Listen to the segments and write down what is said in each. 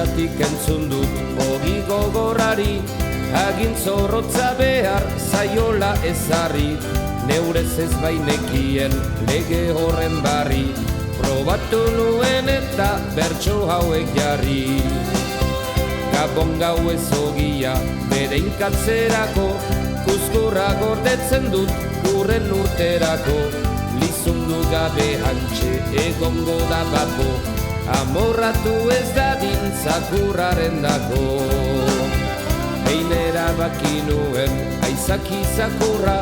Goizatik entzun dut ogi gogorrari, hagin zorrotza behar zaiola ezarri, neurez ez bainekien lege horren barri, probatu nuen eta bertso hauek jarri. Gabon gau ez ogia bere inkatzerako, kuzkurra gordetzen dut urren urterako, lizundu gabe hantxe egongo da bako, amorratu ez dadin zakurraren dako. Behin erabaki nuen aizaki zakurra,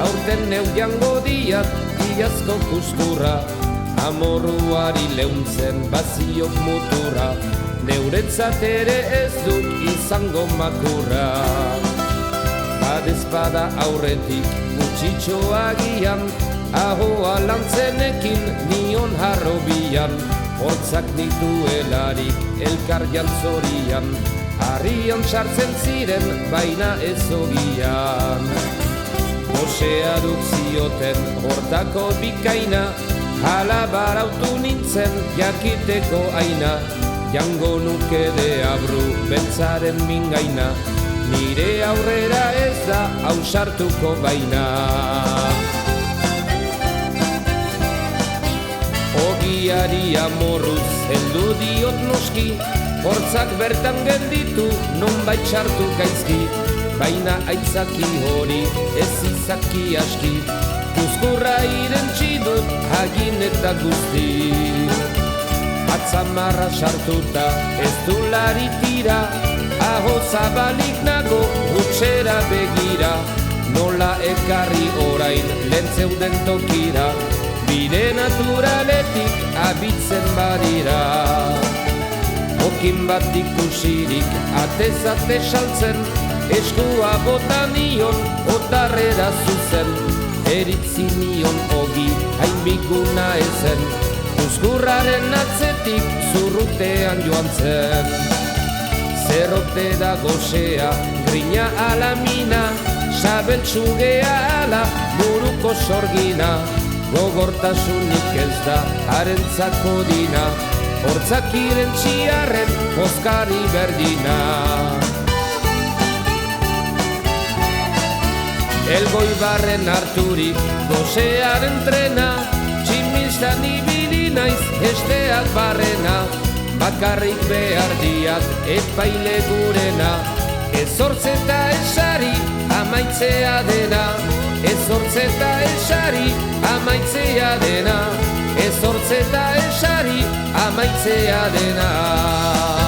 aurten neu jango diat iazko kuzkurra, amorruari leuntzen baziok muturra, neuretzat ere ez dut izango makurra. Badezpada aurretik gutxitxoagian, ahoa lantzenekin nion harrobian, hortzak nituelarik elkar jantzorian, harrian sartzen ziren baina ez ogian. Osea duk zioten hortako bikaina, hala barautu nintzen jakiteko aina, jango nuke deabru beltzaren mingaina, nire aurrera ez da ausartuko baina. Ogiari amorruz heldu diot noski, hortzak bertan gelditu nonbait sartu gaizki, baina aitzaki hori ez izaki aski, kuzkurra irentsi dut hagin eta guzti. Atzamarra sartuta ez du lari tira, aho zabalik nago gutxera begira, nola ekarri orain lehen zeuden tokira, bide naturaletik abitzen badira. Okin bat ikusirik atez-ate saltzen, eskua bota nion otarrera zuzen, eritzi nion ogi hain biguna ezen, kuzkurraren atzetik zurrutean joan zen. Zerrote da gozea, grina ala mina, sabeltsugea ala buruko sorgina, gogortasunik ez da harentzako dina, hortzak irentxiarren oskari berdina. Elgoi barren harturik gozearen trena, tximistan ibili naiz esteak barrena, bakarrik behar diat epaile gurena, ez hortzeta esari amaitzea dena, ez hortzeta esari amaitzea dena, ez hortzeta esari amaitzea dena.